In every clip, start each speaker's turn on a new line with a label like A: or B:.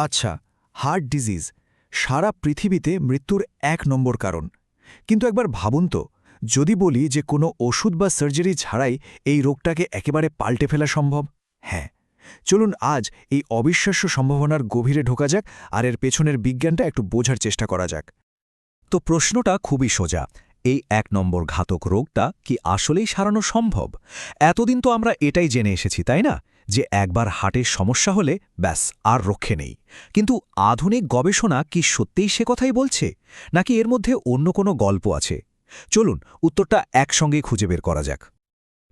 A: আচ্ছা, heart disease সারা পৃথিবীতে মৃত্যুর ১ নম্বর কারণ। কিন্তু একবার ভাবুন তো, যদি বলি যে কোনো ওষুধ বা সার্জারি ছাড়াই এই রোগটাকে একেবারে পাল্টে ফেলা সম্ভব। হ্যাঁ, চলুন আজ এই অবিশ্বাস্য সম্ভাবনার গভীরে ঢোকা যাক আর এর পেছনের বিজ্ঞানটা একটু বোঝার চেষ্টা করা যাক।
B: তো প্রশ্নটা খুবই সোজা। এই ১ নম্বর ঘাতক রোগটা কি আসলেই সারানো সম্ভব? এতদিন তো আমরা এটাই জেনে এসেছি, তাই না, যে একবার হার্টের সমস্যা হলে ব্যাস আর রক্ষে নেই। কিন্তু আধুনিক গবেষণা কি সত্যিই সে কথাই বলছে, নাকি এর মধ্যে অন্য কোনো গল্প আছে? চলুন উত্তরটা একসঙ্গেই খুঁজে বের করা যাক।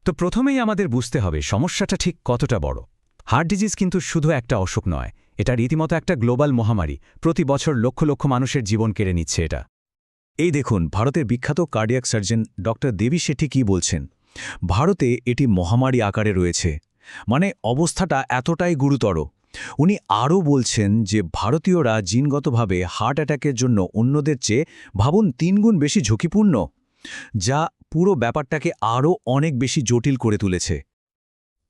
B: তো প্রথমেই আমাদের বুঝতে হবে সমস্যাটা ঠিক কতটা বড়। হার্ট ডিজিজ কিন্তু শুধু একটা অসুখ নয়, এটা রীতিমতো একটা গ্লোবাল মহামারী। প্রতি বছর লক্ষ লক্ষ মানুষের জীবন কেড়ে নিচ্ছে এটা। এই দেখুন ভারতের বিখ্যাত কার্ডিয়াক সার্জন ডক্টর দেবী শেঠি কি বলছেন। ভারতে এটি মহামারী আকারে রয়েছে, মানে অবস্থাটা এতটাই গুরুতর। উনি আরও বলছেন যে ভারতীয়রা জিনগতভাবে হার্ট অ্যাটাকের জন্য অন্যদের চেয়ে ভাবুন ৩ গুণ বেশি ঝুঁকিপূর্ণ, যা পুরো ব্যাপারটাকে আরও অনেক বেশি জটিল করে তুলেছে।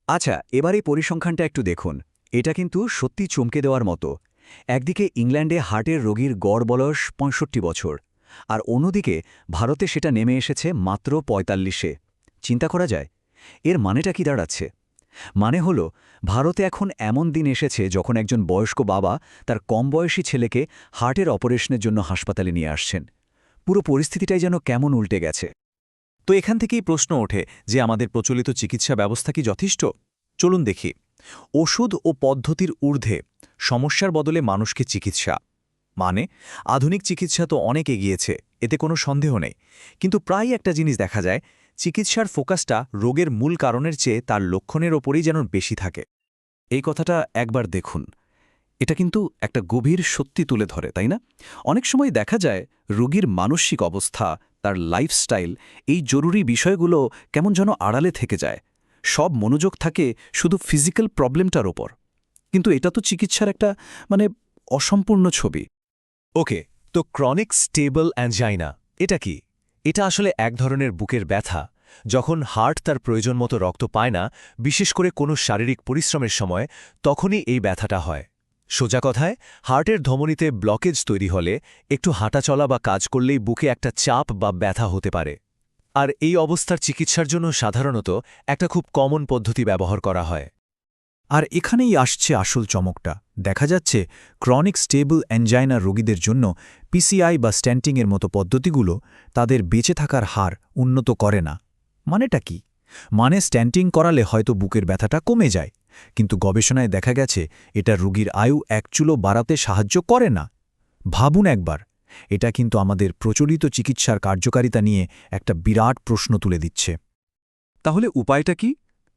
C: আচ্ছা, এবার এই পরিসংখ্যানটা একটু দেখুন। এটা কিন্তু সত্যি চমকে দেওয়ার মতো। একদিকে ইংল্যান্ডে হার্টের রোগীর গড় বয়স ৬৫ বছর, আর অন্যদিকে ভারতে সেটা নেমে এসেছে মাত্র ৪৫-এ। চিন্তা করা যায় এর মানেটা কি দাঁড়াচ্ছে? মানে হলো, ভারতে এখন এমন দিন এসেছে যখন একজন বয়স্ক বাবা তার কম বয়সী ছেলেকে হার্টের অপারেশনের জন্য হাসপাতালে নিয়ে আসছেন। পুরো পরিস্থিতিটাই যেন কেমন উল্টে গেছে।
B: তো এখান থেকেই প্রশ্ন ওঠে যে আমাদের প্রচলিত চিকিৎসা ব্যবস্থা কি যথেষ্ট? চলুন দেখি। ওষুধ ও পদ্ধতির ঊর্ধ্বে সমস্যার বদলে মানুষকে চিকিৎসা, মানে আধুনিক চিকিৎসা তো অনেক এগিয়েছে, এতে কোনো সন্দেহ নেই। কিন্তু প্রায় একটা জিনিস দেখা যায়, চিকিৎসার ফোকাসটা রোগের মূল কারণের চেয়ে তার লক্ষণের ওপরেই যেন বেশি থাকে।
C: এই কথাটা একবার দেখুন। এটা কিন্তু একটা গভীর সত্যি তুলে ধরে, তাই না? অনেক সময় দেখা যায় রোগীর মানসিক অবস্থা, তার লাইফস্টাইল, এই জরুরি বিষয়গুলো কেমন যেন আড়ালে থেকে যায়। সব মনোযোগ থাকে শুধু ফিজিক্যাল প্রবলেমটার ওপর। কিন্তু এটা তো চিকিৎসার একটা অসম্পূর্ণ ছবি।
B: ওকে, তো ক্রনিক স্টেবল অ্যাঞ্জাইনা এটা কি? এটা আসলে এক ধরনের বুকের ব্যথা। যখন হার্ট তার প্রয়োজন মতো রক্ত পায় না, বিশেষ করে কোনো শারীরিক পরিশ্রমের সময়, তখনই এই ব্যথাটা হয়। সোজা কথায়, হার্টের ধমনীতে ব্লকেজ তৈরি হলে একটু হাঁটাচলা বা কাজ করলেই বুকে একটা চাপ বা ব্যথা হতে পারে। আর এই অবস্থার চিকিৎসার জন্য সাধারণত একটা খুব কমন পদ্ধতি ব্যবহার করা হয়।
A: আর এখানেই আসছে আসল চমকটা। দেখা যাচ্ছে ক্রনিক স্টেবল অ্যাঞ্জাইনা রোগীদের জন্য পিসিআই বা স্ট্যান্টিংয়ের মতো পদ্ধতিগুলো তাদের বেঁচে থাকার হার উন্নত করে না। মানেটা কি? মানে স্ট্যান্টিং করালে হয়তো বুকের ব্যথাটা কমে যায়, কিন্তু গবেষণায় দেখা গেছে এটা রোগীর আয়ু ১ চুলও বাড়াতে সাহায্য করে না। ভাবুন একবার, এটা কিন্তু আমাদের প্রচলিত চিকিৎসার কার্যকারিতা নিয়ে একটা বিরাট প্রশ্ন তুলে দিচ্ছে।
C: তাহলে উপায়টা কি?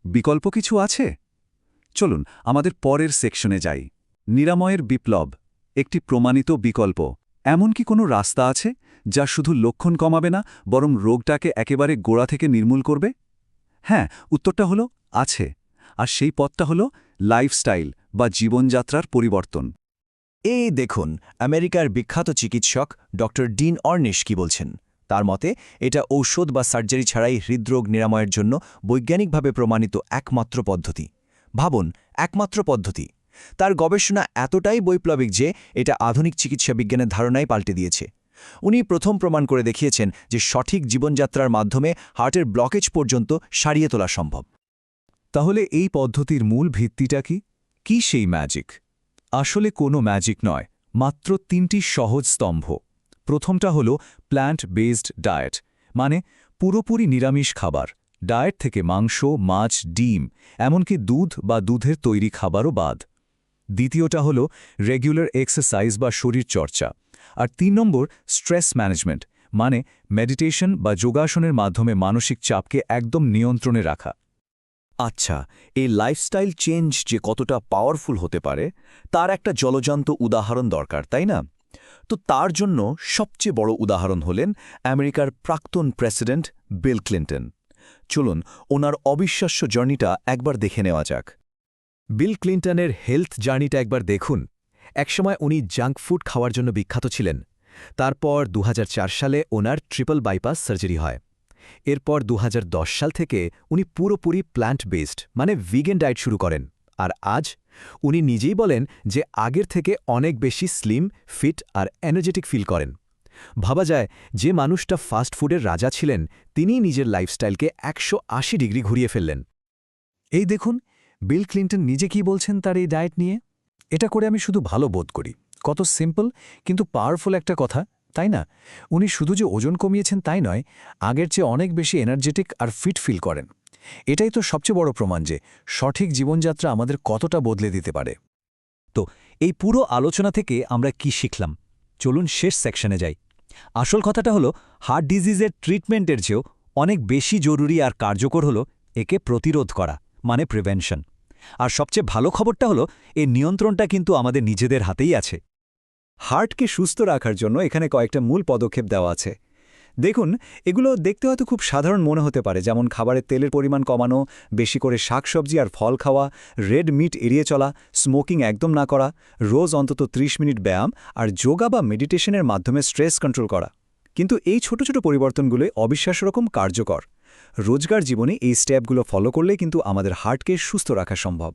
C: বিকল্প কিছু আছে? চলুন আমাদের পরের সেকশনে যাই। নিরাময়ের বিপ্লব, একটি প্রমাণিত বিকল্প। এমন কি কোনো রাস্তা আছে যা শুধু লক্ষণ কমাবে না, বরং রোগটাকে একেবারে গোড়া থেকে নির্মূল করবে? হ্যাঁ, উত্তরটা হলো আছে। আর সেই পথটা হলো লাইফস্টাইল বা জীবনযাত্রার পরিবর্তন।
B: এই দেখুন আমেরিকার বিখ্যাত চিকিৎসক ডক্টর ডিন অর্নিশ কি বলছেন। তার মতে এটা ঔষধ বা সার্জারি ছাড়াই হৃদরোগ নিরাময়ের জন্য বৈজ্ঞানিকভাবে প্রমাণিত একমাত্র পদ্ধতি। ভাবুন, একমাত্র পদ্ধতি। তার গবেষণা এতটাই বৈপ্লবিক যে এটা আধুনিক চিকিৎসা বিজ্ঞানের ধারণাই পাল্টে দিয়েছে। উনি প্রথম প্রমাণ করে দেখিয়েছেন যে সঠিক জীবনযাত্রার মাধ্যমে হার্টের ব্লকেজ পর্যন্ত সারিয়ে তোলা সম্ভব।
C: তাহলে এই পদ্ধতির মূল ভিত্তিটা কি? কি সেই ম্যাজিক? আসলে কোনো ম্যাজিক নয়, মাত্র ৩টি সহজ স্তম্ভ। প্রথমটা হলো প্ল্যান্ট বেসড ডায়েট, মানে পুরোপুরি নিরামিষ খাবার। ডায়েট থেকে মাংস, মাছ, ডিম, এমনকি দুধ বা দুধের তৈরি খাবারও বাদ। দ্বিতীয়টা হলো রেগুলার এক্সারসাইজ বা শরীরচর্চা। আর ৩ নম্বর স্ট্রেস ম্যানেজমেন্ট, মানে মেডিটেশন বা যোগাসনের মাধ্যমে মানসিক চাপকে একদম নিয়ন্ত্রণে রাখা।
B: আচ্ছা, এই লাইফস্টাইল চেঞ্জ যে কতটা পাওয়ারফুল হতে পারে তার একটা জলজান্ত উদাহরণ দরকার, তাই না? তো তার জন্য সবচেয়ে বড় উদাহরণ হলেন আমেরিকার প্রাক্তন প্রেসিডেন্ট বিল ক্লিন্টন। চলুন ওনার অবিশ্বাস্য জার্নিটা একবার দেখে নেওয়া যাক। বিল ক্লিন্টনের হেলথ জার্নিটা একবার দেখুন। একসময় উনি জাঙ্ক ফুড খাওয়ার জন্য বিখ্যাত ছিলেন। তারপর ২০০৪ সালে ওনার ট্রিপল বাইপাস সার্জারি হয়। এরপর ২০১০ সাল থেকে উনি পুরোপুরি প্ল্যান্ট বেসড, মানে ভিগান ডায়েট শুরু করেন। আর আজ
D: উনি নিজেই বলেন যে আগের থেকে অনেক বেশি স্লিম, ফিট আর এনার্জেটিক ফিল করেন। ভাবা যায় যে মানুষটা ফাস্ট ফুডের রাজা ছিলেন তিনিই নিজের লাইফস্টাইলকে 180 ডিগ্রি ঘুরিয়ে ফেললেন।
C: এই দেখুন বিল ক্লিন্টন নিজে কি বলছেন তার এই ডায়েট নিয়ে। এটা করে আমি শুধু ভালো বোধ করি। কত সিম্পল কিন্তু পাওয়ারফুল একটা কথা, তাই না? উনি শুধু যে ওজন কমিয়েছেন তাই নয়, আগের চেয়ে অনেক বেশি এনার্জেটিক আর ফিট ফিল করেন। এটাই তো সবচেয়ে বড় প্রমাণ যে সঠিক জীবনযাত্রা আমাদের কতটা বদলে দিতে পারে।
B: তো এই পুরো আলোচনা থেকে আমরা কি শিখলাম? চলুন শেষ সেকশনে যাই। আসল কথাটা হলো হার্ট ডিজিজের ট্রিটমেন্টের চেয়েও অনেক বেশি জরুরি আর কার্যকর হলো একে প্রতিরোধ করা, মানে প্রিভেনশন। আর সবচেয়ে ভালো খবরটা হলো এর নিয়ন্ত্রণটা কিন্তু আমাদের নিজেদের হাতেই আছে। হার্টকে সুস্থ রাখার জন্য এখানে কয়েকটা মূল পদক্ষেপ দেওয়া আছে। দেখুন, এগুলো দেখতে হয়তো খুব সাধারণ মনে হতে পারে, যেমন খাবারের তেলের পরিমাণ কমানো, বেশি করে শাকসবজি আর ফল খাওয়া, রেড মিট এড়িয়ে চলা, স্মোকিং একদম না করা, রোজ অন্তত 30 মিনিট ব্যায়াম আর যোগা বা মেডিটেশনের মাধ্যমে স্ট্রেস কন্ট্রোল করা। কিন্তু এই ছোট ছোট পরিবর্তনগুলো অবিশ্বাস্য রকম কার্যকর। রোজগার জীবনে এই স্টেপগুলো ফলো করলে কিন্তু আমাদের হার্টকে সুস্থ রাখা সম্ভব।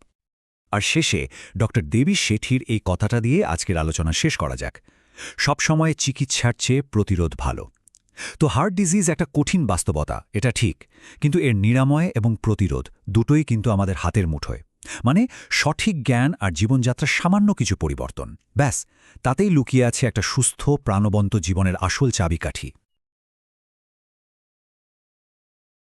A: আর শেষে ডক্টর দেবী শেঠির এই কথাটা দিয়ে আজকের আলোচনা শেষ করা যাক। সবসময় চিকিৎসার চেয়ে প্রতিরোধ ভালো। তো হার্ট ডিজিজ একটা কঠিন বাস্তবতা, এটা ঠিক, কিন্তু এর নিরাময় এবং প্রতিরোধ দুটোই কিন্তু আমাদের হাতের মুঠোয়। মানে সঠিক জ্ঞান আর জীবনযাত্রার সামান্য কিছু পরিবর্তন, ব্যাস তাতেই লুকিয়ে আছে একটা সুস্থ প্রাণবন্ত জীবনের আসল চাবিকাঠি।